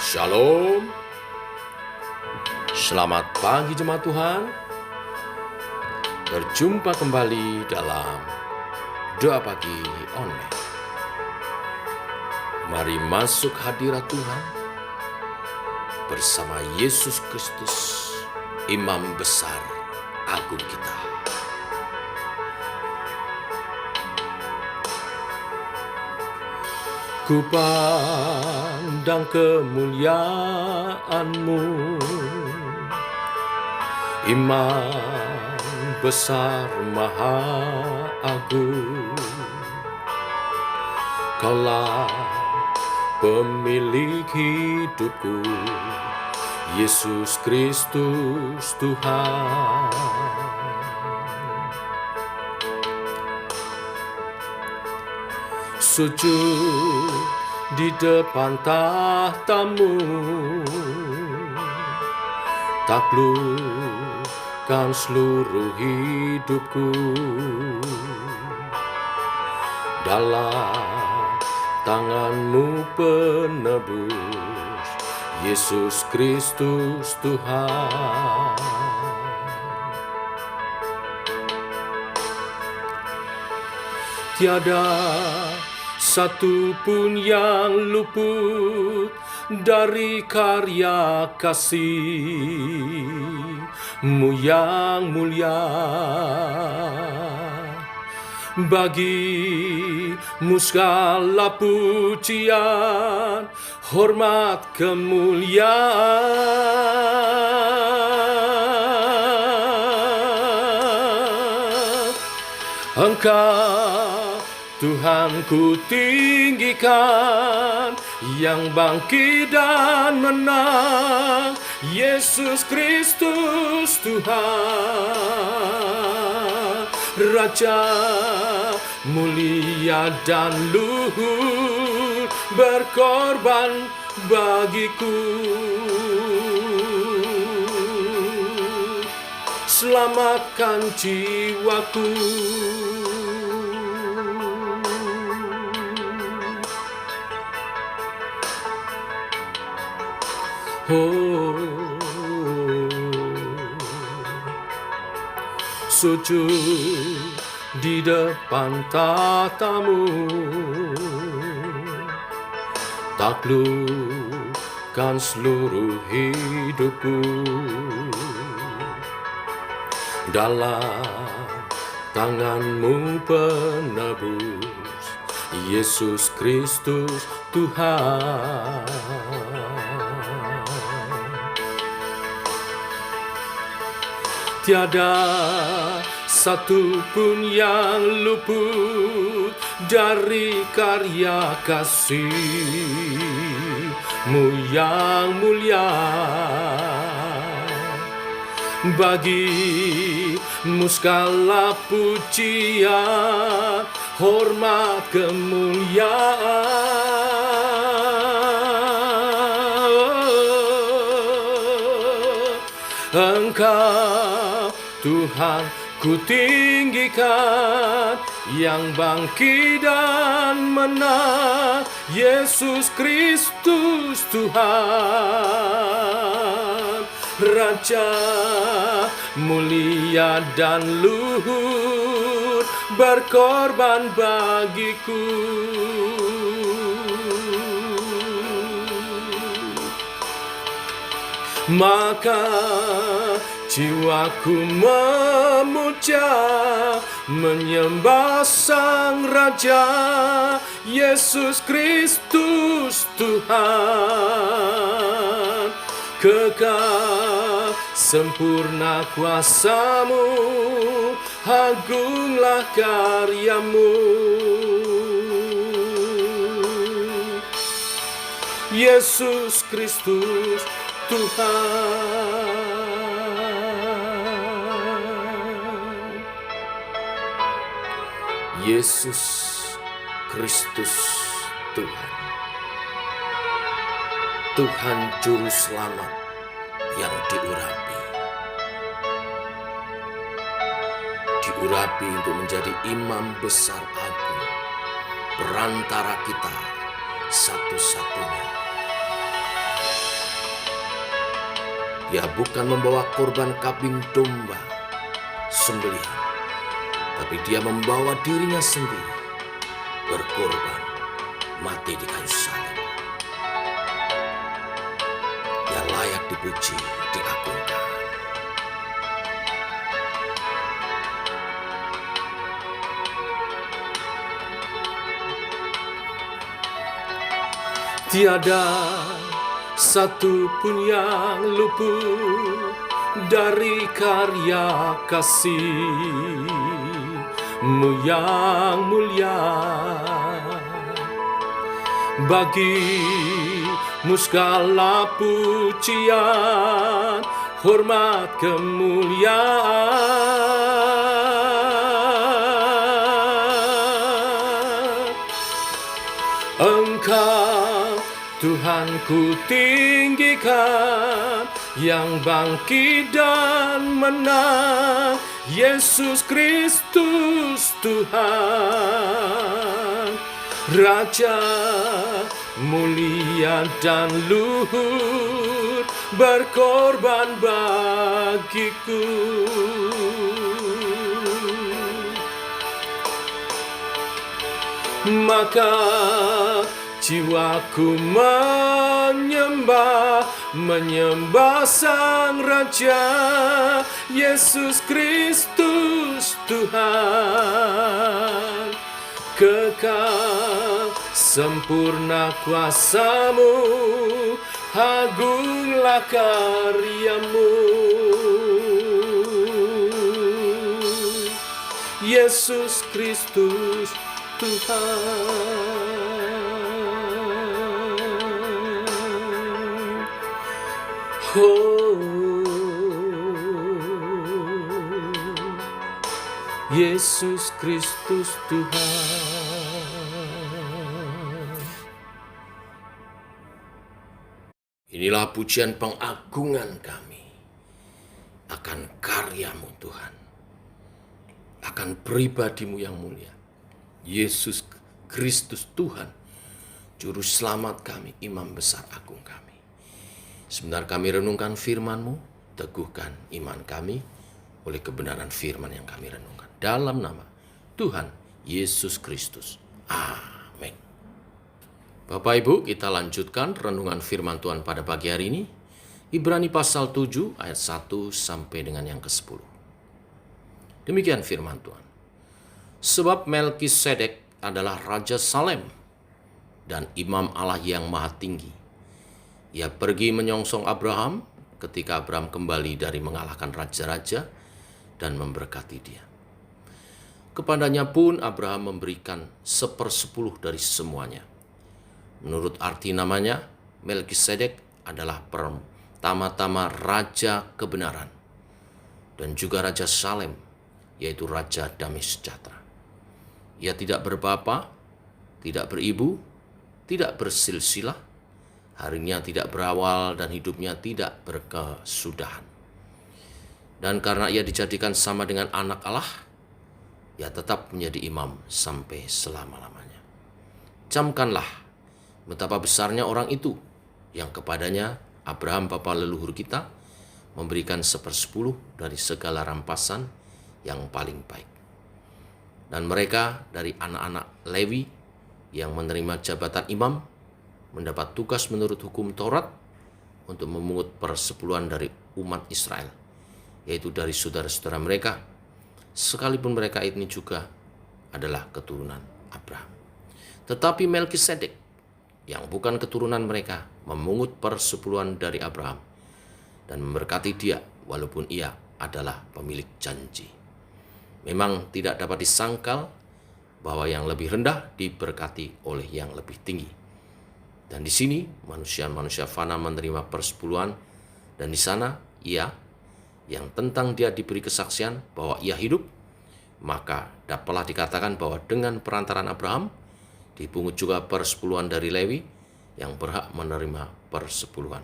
Shalom. Selamat pagi jemaat Tuhan. Berjumpa kembali dalam Doa Pagi Online. Mari masuk hadirat Tuhan bersama Yesus Kristus, Imam Besar Agung kita. Ku pandang kemuliaan-Mu, Imam besar maha agung. Kaulah pemilik hidupku, Yesus Kristus Tuhan. Sujud di depan tahta-Mu, taklukkan seluruh hidupku. Dalam tangan-Mu penebus, Yesus Kristus Tuhan. Tiada satu pun yang luput dari karya kasih-Mu yang mulia. Bagi-Mu segala pujian, hormat, kemuliaan. Engkau Tuhan ku tinggikan, yang bangkit dan menang, Yesus Kristus Tuhan. Raja mulia dan luhur, berkorban bagiku. Selamatkan jiwaku. Sujud di depan tahta-Mu, taklukkan seluruh hidupku. Dalam tangan-Mu penebus, Yesus Kristus Tuhan. Tiada satu pun yang luput dari karya kasih-Mu yang mulia. Bagi-Mu segala pujian, hormat, kemuliaan. Engkau Tuhan ku tinggikan, yang bangkit dan menang, Yesus Kristus Tuhan. Raja mulia dan luhur, berkorban bagiku. Maka jiwaku memuja, menyembah Sang Raja, Yesus Kristus Tuhan. Kekal sempurna kuasa-Mu, agunglah karya-Mu. Yesus Kristus Tuhan. Yesus Kristus Tuhan. Tuhan Juru Selamat yang diurapi. Diurapi untuk menjadi Imam Besar Agung, perantara kita satu-satunya. Dia bukan membawa korban kambing domba sembelihan, tapi dia membawa dirinya sendiri berkorban mati di kayu salib. Dia layak dipuji, diagungkan. Tiada satu pun yang luput dari karya kasih-Mu yang mulia. Bagi-Mu segala pujian, hormat, kemuliaan. Engkau Tuhanku tinggikan, yang bangkit dan menang, Yesus Kristus Tuhan. Raja mulia dan luhur, berkorban bagiku. Maka jiwaku menyembah Sang Raja, Yesus Kristus Tuhan. Kekal sempurna kuasa-Mu, agunglah karya-Mu. Yesus Kristus Tuhan. Oh, Yesus Kristus Tuhan. Inilah pujian pengagungan kami akan karya-Mu Tuhan, akan pribadi-Mu yang mulia, Yesus Kristus Tuhan, Juru Selamat kami, Imam Besar Agung kami. Sebentar kami renungkan firman-Mu, teguhkan iman kami oleh kebenaran firman yang kami renungkan. Dalam nama Tuhan Yesus Kristus. Amin. Bapak Ibu, kita lanjutkan renungan firman Tuhan pada pagi hari ini. Ibrani pasal 7 ayat 1 sampai dengan yang ke-10. Demikian firman Tuhan. Sebab Melkisedek adalah Raja Salem dan Imam Allah yang Maha Tinggi. Ia pergi menyongsong Abraham ketika Abraham kembali dari mengalahkan raja-raja dan memberkati dia. Kepadanya pun Abraham memberikan 1/10 dari semuanya. Menurut arti namanya, Melkisedek adalah pertama-tama Raja Kebenaran dan juga Raja Salem, yaitu Raja Damai Sejahtera. Ia tidak berbapa, tidak beribu, tidak bersilsilah, harinya tidak berawal dan hidupnya tidak berkesudahan. Dan karena ia dijadikan sama dengan anak Allah, ia tetap menjadi imam sampai selama-lamanya. Camkanlah betapa besarnya orang itu yang kepadanya Abraham bapa leluhur kita memberikan 1/10 dari segala rampasan yang paling baik. Dan mereka dari anak-anak Lewi yang menerima jabatan imam mendapat tugas menurut hukum Taurat untuk memungut persepuluhan dari umat Israel, yaitu dari saudara-saudara mereka, sekalipun mereka ini juga adalah keturunan Abraham. Tetapi Melkisedek, yang bukan keturunan mereka, memungut persepuluhan dari Abraham dan memberkati dia walaupun ia adalah pemilik janji. Memang tidak dapat disangkal bahwa yang lebih rendah diberkati oleh yang lebih tinggi. Dan di sini manusia-manusia fana menerima persepuluhan, dan di sana ia yang tentang dia diberi kesaksian bahwa ia hidup, maka dapatlah dikatakan bahwa dengan perantaran Abraham dipungut juga persepuluhan dari Lewi yang berhak menerima persepuluhan.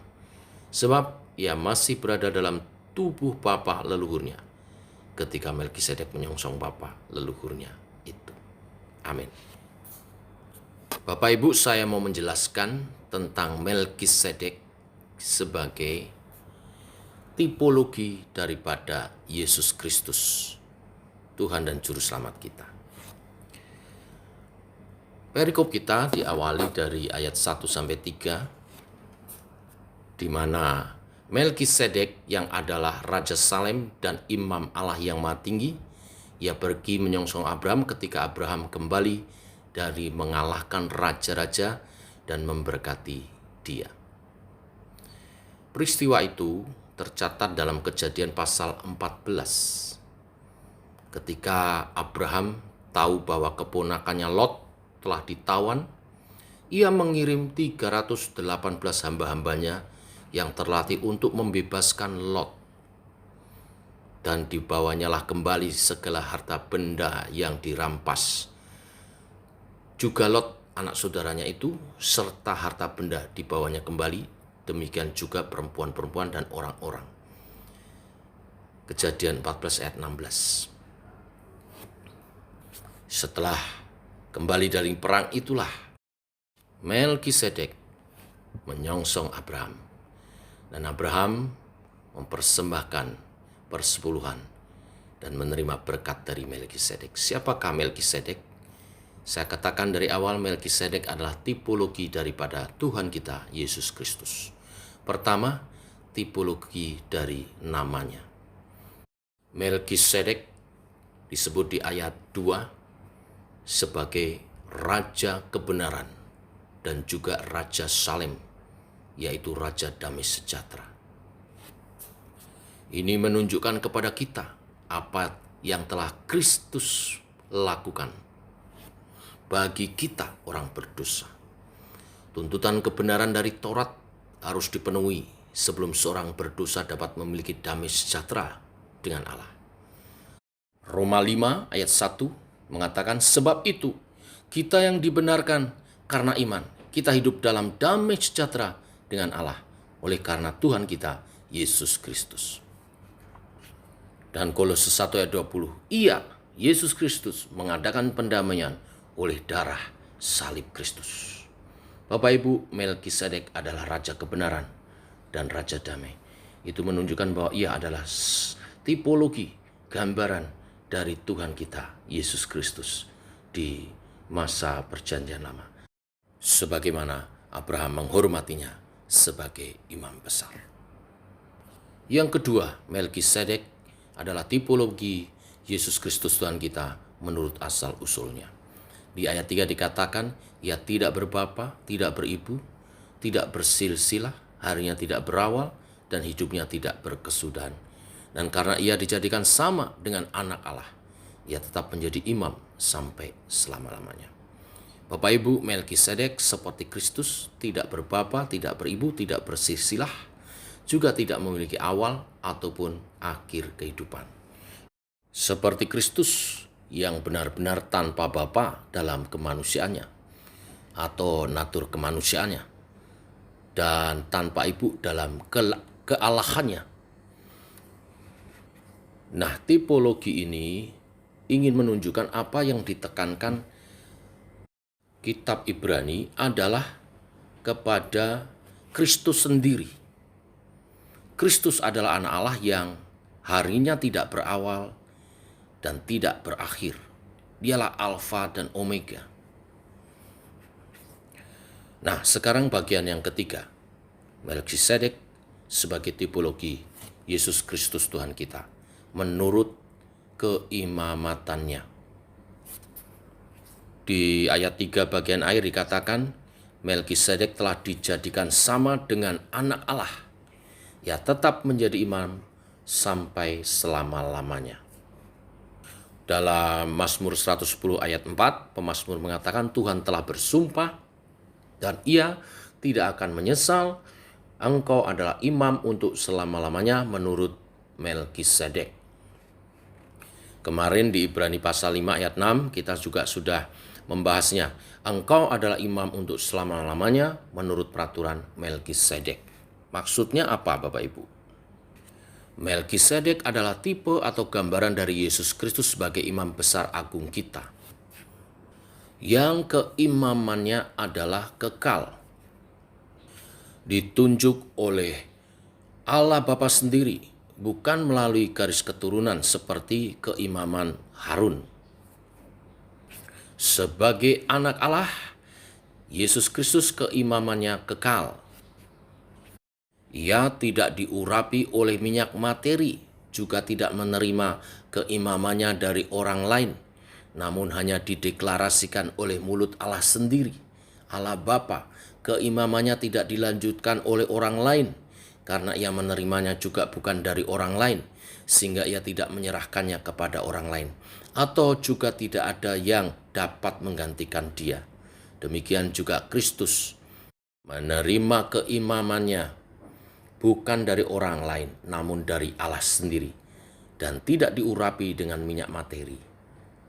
Sebab ia masih berada dalam tubuh bapa leluhurnya ketika Melkisedek menyongsong bapa leluhurnya itu. Amin. Bapak Ibu, saya mau menjelaskan tentang Melkisedek sebagai tipologi daripada Yesus Kristus, Tuhan dan Juru Selamat kita. Perikop kita diawali dari ayat 1-3, di mana Melkisedek yang adalah Raja Salem dan Imam Allah yang Maha Tinggi, ia pergi menyongsong Abraham ketika Abraham kembali dari mengalahkan raja-raja dan memberkati dia. Peristiwa itu tercatat dalam Kejadian pasal 14. Ketika Abraham tahu bahwa keponakannya Lot telah ditawan, ia mengirim 318 hamba-hambanya yang terlatih untuk membebaskan Lot. Dan dibawanyalah kembali segala harta benda yang dirampas. Juga Lot, anak saudaranya itu, serta harta benda dibawanya kembali, demikian juga perempuan-perempuan dan orang-orang. Kejadian 14 ayat 16. Setelah kembali dari perang itulah Melkisedek menyongsong Abraham. Dan Abraham mempersembahkan persepuluhan dan menerima berkat dari Melkisedek. Siapakah Melkisedek? Saya katakan dari awal, Melkisedek adalah tipologi daripada Tuhan kita, Yesus Kristus. Pertama, tipologi dari namanya. Melkisedek disebut di ayat 2 sebagai Raja Kebenaran dan juga Raja Salem, yaitu Raja Damai Sejahtera. Ini menunjukkan kepada kita apa yang telah Kristus lakukan bagi kita orang berdosa. Tuntutan kebenaran dari Taurat harus dipenuhi sebelum seorang berdosa dapat memiliki damai sejahtera dengan Allah. Roma 5 ayat 1 mengatakan, sebab itu kita yang dibenarkan karena iman, kita hidup dalam damai sejahtera dengan Allah oleh karena Tuhan kita Yesus Kristus. Dan Kolose 1 ayat 20, ia, Yesus Kristus, mengadakan pendamaian oleh darah salib Kristus. Bapak Ibu, Melkisedek adalah Raja Kebenaran dan Raja Damai. Itu menunjukkan bahwa ia adalah tipologi, gambaran dari Tuhan kita, Yesus Kristus, di masa Perjanjian Lama. Sebagaimana Abraham menghormatinya sebagai imam besar. Yang kedua, Melkisedek adalah tipologi Yesus Kristus Tuhan kita menurut asal-usulnya. Di ayat 3 dikatakan, ia tidak berbapa, tidak beribu, tidak bersilsilah, harinya tidak berawal, dan hidupnya tidak berkesudahan. Dan karena ia dijadikan sama dengan anak Allah, ia tetap menjadi imam sampai selama-lamanya. Bapak Ibu, Melkisedek seperti Kristus tidak berbapa, tidak beribu, tidak bersilsilah, juga tidak memiliki awal ataupun akhir kehidupan. Seperti Kristus yang benar-benar tanpa bapa dalam kemanusiaannya atau natur kemanusiaannya, dan tanpa ibu dalam kealahannya. Nah, tipologi ini ingin menunjukkan apa yang ditekankan kitab Ibrani adalah kepada Kristus sendiri. Kristus adalah anak Allah yang harinya tidak berawal dan tidak berakhir. Dialah Alfa dan Omega. Nah, sekarang bagian yang ketiga. Melkisedek sebagai tipologi Yesus Kristus Tuhan kita menurut keimamatannya. Di ayat 3 bagian akhir dikatakan, Melkisedek telah dijadikan sama dengan anak Allah. Ia tetap menjadi imam sampai selama-lamanya. Dalam Mazmur 110 ayat 4, pemazmur mengatakan Tuhan telah bersumpah dan ia tidak akan menyesal. Engkau adalah imam untuk selama-lamanya menurut Melkisedek. Kemarin di Ibrani pasal 5 ayat 6 kita juga sudah membahasnya. Engkau adalah imam untuk selama-lamanya menurut peraturan Melkisedek. Maksudnya apa Bapak Ibu? Melkisedek adalah tipe atau gambaran dari Yesus Kristus sebagai imam besar agung kita, yang keimamannya adalah kekal, ditunjuk oleh Allah Bapa sendiri, bukan melalui garis keturunan seperti keimaman Harun. Sebagai anak Allah, Yesus Kristus keimamannya kekal. Ia tidak diurapi oleh minyak materi, juga tidak menerima keimamannya dari orang lain, namun hanya dideklarasikan oleh mulut Allah sendiri, Allah Bapa. Keimamannya tidak dilanjutkan oleh orang lain, karena ia menerimanya juga bukan dari orang lain, sehingga ia tidak menyerahkannya kepada orang lain, atau juga tidak ada yang dapat menggantikan dia. Demikian juga Kristus menerima keimamannya bukan dari orang lain, namun dari Allah sendiri, dan tidak diurapi dengan minyak materi,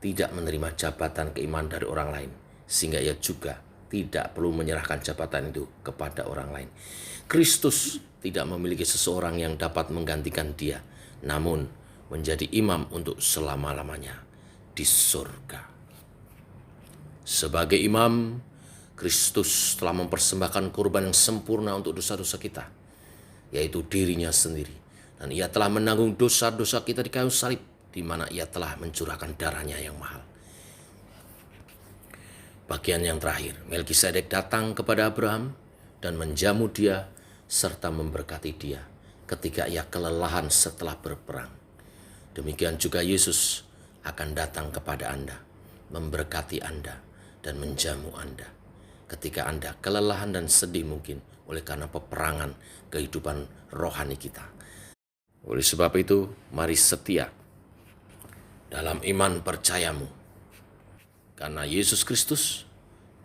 tidak menerima jabatan keimanan dari orang lain, sehingga ia juga tidak perlu menyerahkan jabatan itu kepada orang lain. Kristus tidak memiliki seseorang yang dapat menggantikan dia, namun menjadi imam untuk selama-lamanya di surga. Sebagai imam, Kristus telah mempersembahkan kurban yang sempurna untuk dosa-dosa kita, yaitu dirinya sendiri. Dan ia telah menanggung dosa-dosa kita di kayu salib, di mana ia telah mencurahkan darahnya yang mahal. Bagian yang terakhir, Melkisedek datang kepada Abraham dan menjamu dia serta memberkati dia ketika ia kelelahan setelah berperang. Demikian juga Yesus akan datang kepada Anda, memberkati Anda dan menjamu Anda ketika Anda kelelahan dan sedih mungkin oleh karena peperangan kehidupan rohani kita. Oleh sebab itu, mari setia dalam iman percayamu. Karena Yesus Kristus,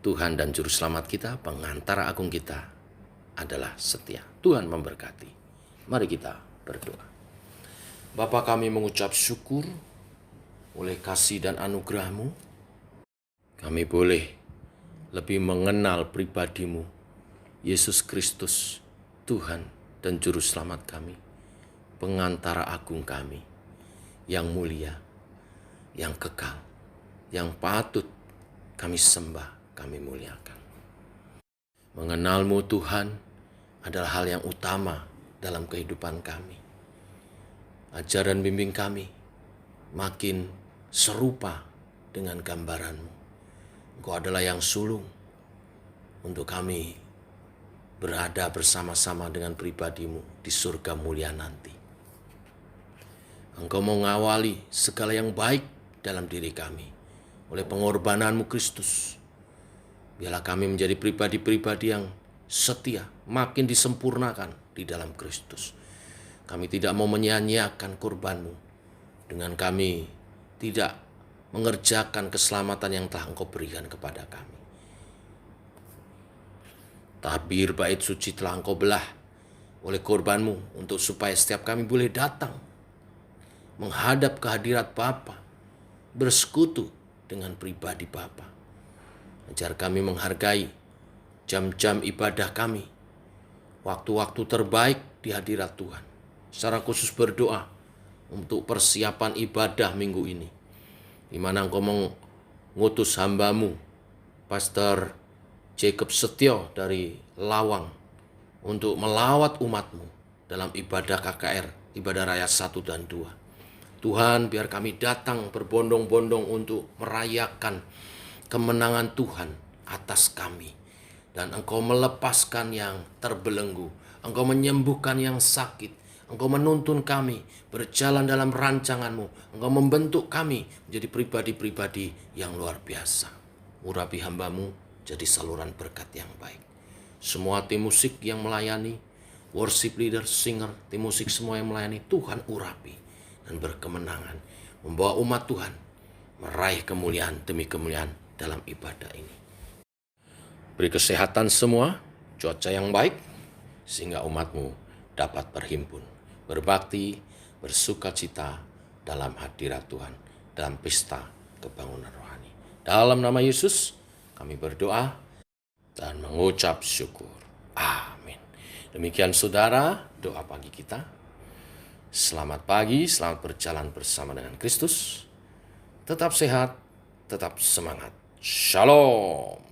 Tuhan dan Juru Selamat kita, pengantara agung kita, adalah setia. Tuhan memberkati. Mari kita berdoa. Bapa, kami mengucap syukur oleh kasih dan anugerah-Mu. Kami boleh lebih mengenal pribadi-Mu, Yesus Kristus, Tuhan dan Juru Selamat kami, pengantara agung kami, yang mulia, yang kekal, yang patut kami sembah, kami muliakan. Mengenal-Mu Tuhan adalah hal yang utama dalam kehidupan kami. Ajar dan bimbing kami makin serupa dengan gambaran-Mu. Engkau adalah yang sulung untuk kami berada bersama-sama dengan pribadi-Mu di surga mulia nanti. Engkau mengawali segala yang baik dalam diri kami oleh pengorbanan-Mu Kristus. Biarlah kami menjadi pribadi-pribadi yang setia, makin disempurnakan di dalam Kristus. Kami tidak mau menyia-nyiakan kurban-Mu dengan kami tidak mengerjakan keselamatan yang telah Engkau berikan kepada kami. Tabir bait suci telah Engkau belah oleh kurban-Mu untuk supaya setiap kami boleh datang menghadap kehadirat Bapa, bersekutu dengan pribadi Bapa. Ajar kami menghargai jam-jam ibadah kami, waktu-waktu terbaik di hadirat Tuhan. Secara khusus berdoa untuk persiapan ibadah minggu ini, di mana Engkau mengutus hamba-Mu, Pastor Jacob Setio dari Lawang, untuk melawat umat-Mu dalam ibadah KKR, ibadah raya 1 dan 2. Tuhan, biar kami datang berbondong-bondong untuk merayakan kemenangan Tuhan atas kami. Dan Engkau melepaskan yang terbelenggu, Engkau menyembuhkan yang sakit, Engkau menuntun kami berjalan dalam rancangan-Mu, Engkau membentuk kami menjadi pribadi-pribadi yang luar biasa. Urapi hamba-Mu jadi saluran berkat yang baik. Semua tim musik yang melayani, worship leader, singer, tim musik semua yang melayani, Tuhan urapi dan berkemenangan membawa umat Tuhan meraih kemuliaan demi kemuliaan dalam ibadah ini. Beri kesehatan semua, cuaca yang baik, sehingga umat-Mu dapat berhimpun, berbakti, bersukacita dalam hadirat Tuhan, dalam pesta kebangunan rohani. Dalam nama Yesus kami berdoa dan mengucap syukur. Amin. Demikian saudara, doa pagi kita. Selamat pagi, selamat berjalan bersama dengan Kristus. Tetap sehat, tetap semangat. Shalom.